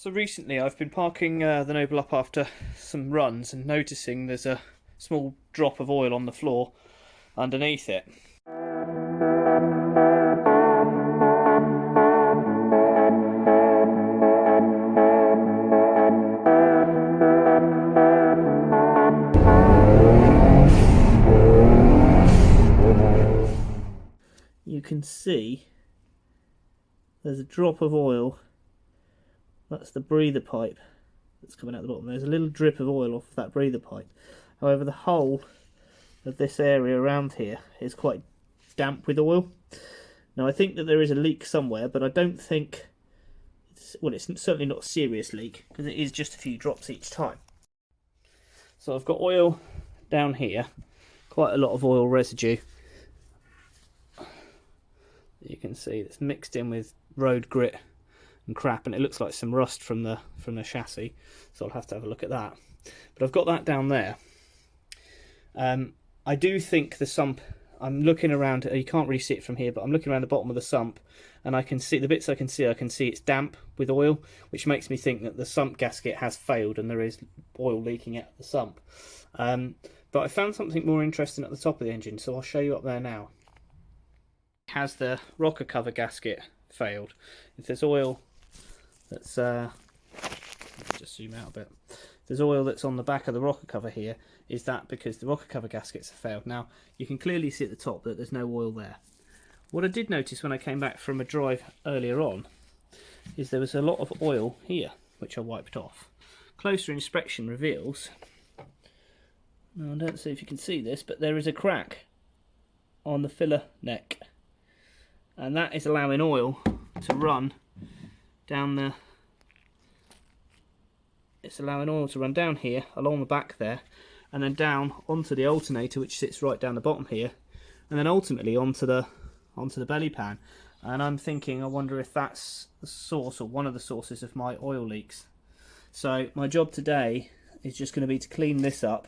So recently I've been parking the Noble up after some runs and noticing there's a small drop of oil on the floor underneath it. You can see there's a drop of oil. That's the breather pipe that's coming out the bottom. There's a little drip of oil off that breather pipe. However, the whole of this area around here is quite damp with oil. Now I think that there is a leak somewhere, but I don't think it's certainly not a serious leak, because it is just a few drops each time. So I've got oil down here, quite a lot of oil residue. You can see it's mixed in with road grit and crap, and it looks like some rust from the chassis, so I'll have to have a look at that. But I've got that down there. I do think the sump, I'm looking around, you can't really see it from here, but I'm looking around the bottom of the sump, and I can see the bits I can see it's damp with oil, which makes me think that the sump gasket has failed and there is oil leaking out of the sump. But I found something more interesting at the top of the engine, so I'll show you up there now. Has the rocker cover gasket failed? If there's oil that's just zoom out a bit. If there's oil that's on the back of the rocker cover here, is that because the rocker cover gaskets have failed? Now you can clearly see at the top that there's no oil there. What I did notice when I came back from a drive earlier on is there was a lot of oil here, which I wiped off. Closer inspection reveals, now I don't see if you can see this, but there is a crack on the filler neck, and that is allowing oil to run down the, it's allowing oil to run down here along the back there, and then down onto the alternator, which sits right down the bottom here, and then ultimately onto the belly pan. And I'm thinking, I wonder if that's the source or one of the sources of my oil leaks. So my job today is just going to be to clean this up.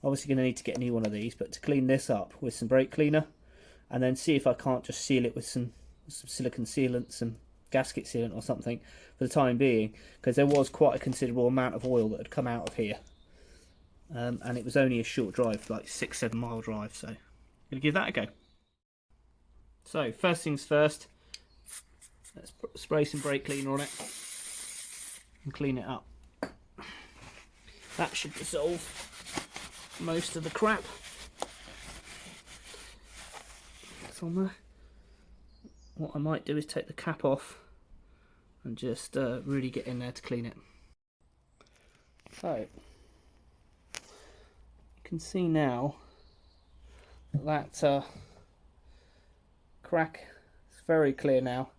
Obviously going to need to get a new one of these, but to clean this up with some brake cleaner, and then see if I can't just seal it with some silicone sealant, some gasket sealant or something for the time being, because there was quite a considerable amount of oil that had come out of here, and it was only a short drive, like 6-7 mile drive, so I'm going to give that a go. So first things first, let's spray some brake cleaner on it and clean it up. That should dissolve most of the crap that's on there. What I might do is take the cap off and just really get in there to clean it. So you can see now that crack is very clear now.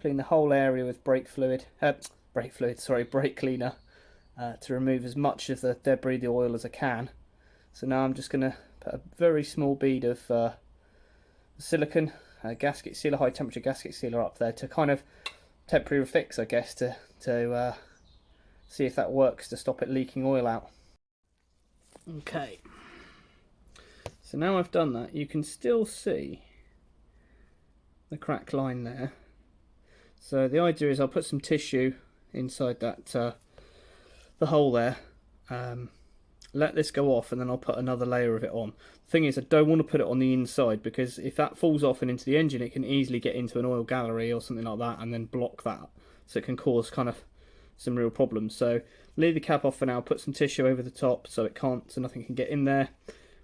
Clean the whole area with brake cleaner to remove as much of the debris, the oil, as I can. So now I'm just going to put a very small bead of silicone gasket sealer, high temperature gasket sealer up there to kind of temporary fix, I guess, to see if that works to stop it leaking oil out. Okay, so now I've done that, you can still see the crack line there. So the idea is I'll put some tissue inside that the hole there, let this go off, and then I'll put another layer of it on. The thing is, I don't want to put it on the inside, because if that falls off and into the engine, it can easily get into an oil gallery or something like that and then block that, so it can cause kind of some real problems. So leave the cap off for now, put some tissue over the top so nothing can get in there,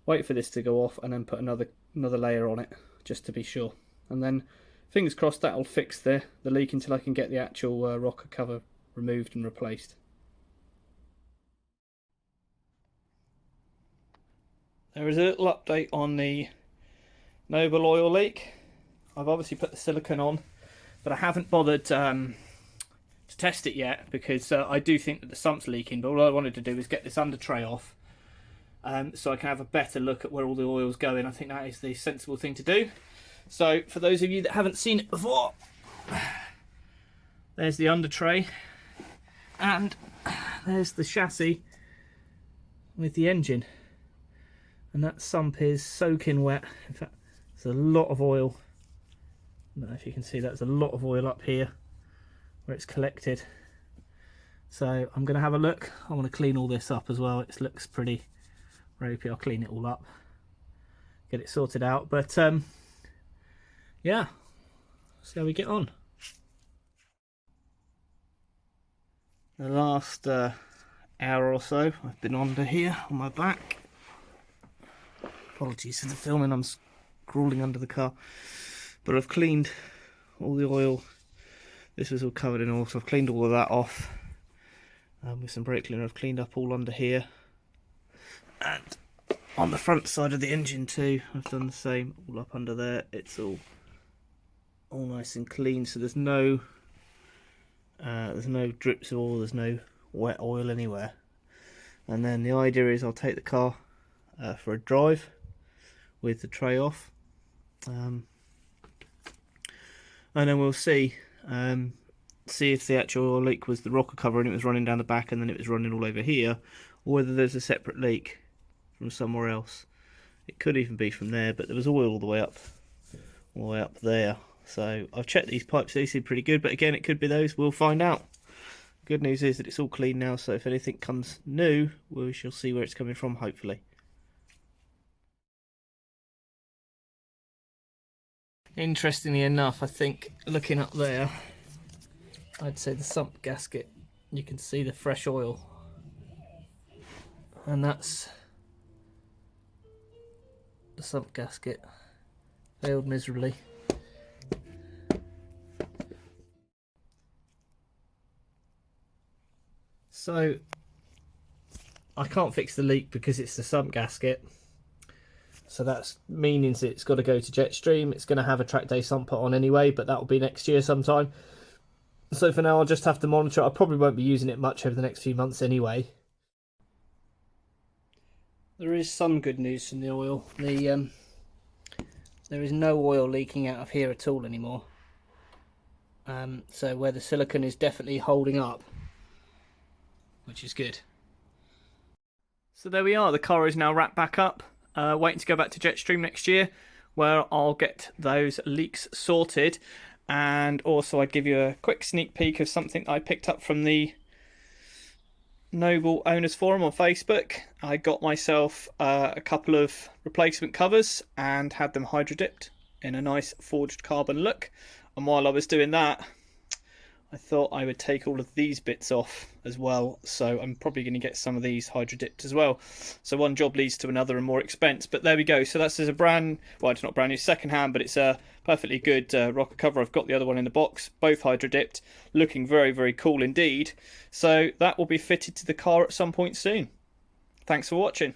wait for this to go off, and then put another layer on it just to be sure, and then fingers crossed that'll fix the leak until I can get the actual rocker cover removed and replaced. There is a little update on the Noble oil leak. I've obviously put the silicone on, but I haven't bothered to test it yet, because I do think that the sump's leaking. But all I wanted to do is get this under tray off, so I can have a better look at where all the oil's going. I think that is the sensible thing to do. So for those of you that haven't seen it before, there's the under tray, and there's the chassis with the engine. And that sump is soaking wet. In fact, there's a lot of oil. I don't know if you can see that. There's a lot of oil up here where it's collected. So I'm going to have a look. I want to clean all this up as well. It looks pretty ropey. I'll clean it all up, get it sorted out. But yeah, see how we get on. The last hour or so I've been under here on my back. Apologies for the filming, I'm crawling under the car. But I've cleaned all the oil. This was all covered in oil, so I've cleaned all of that off with some brake cleaner. I've cleaned up all under here. And on the front side of the engine too, I've done the same, all up under there. It's all nice and clean, so there's no drips of oil, there's no wet oil anywhere. And then the idea is I'll take the car for a drive with the tray off, and then we'll see if the actual oil leak was the rocker cover and it was running down the back and then it was running all over here, or whether there's a separate leak from somewhere else. It could even be from there, but there was oil all the way up there. So I've checked these pipes, they seem pretty good, but again, it could be those. We'll find out. Good news is that it's all clean now, so if anything comes new, we shall see where it's coming from, hopefully. Interestingly enough, I think looking up there, I'd say the sump gasket, you can see the fresh oil, and that's the sump gasket. Failed miserably. So I can't fix the leak because it's the sump gasket. So that's meaning that it's got to go to Jetstream. It's going to have a track day sump put on anyway, but that will be next year sometime. So for now, I'll just have to monitor it. I probably won't be using it much over the next few months anyway. There is some good news from the oil. There is no oil leaking out of here at all anymore. So where the silicone is definitely holding up, which is good. So there we are. The car is now wrapped back up. Waiting to go back to Jetstream next year, where I'll get those leaks sorted. And also I'd give you a quick sneak peek of something I picked up from the Noble Owners Forum on Facebook. I got myself a couple of replacement covers and had them hydro dipped in a nice forged carbon look. And while I was doing that, I thought I would take all of these bits off as well, so I'm probably going to get some of these hydro dipped as well. So one job leads to another and more expense, but there we go. So that's a well, it's not brand new, second hand, but it's a perfectly good rocker cover. I've got the other one in the box, both hydro dipped, looking very, very cool indeed. So that will be fitted to the car at some point soon. Thanks for watching.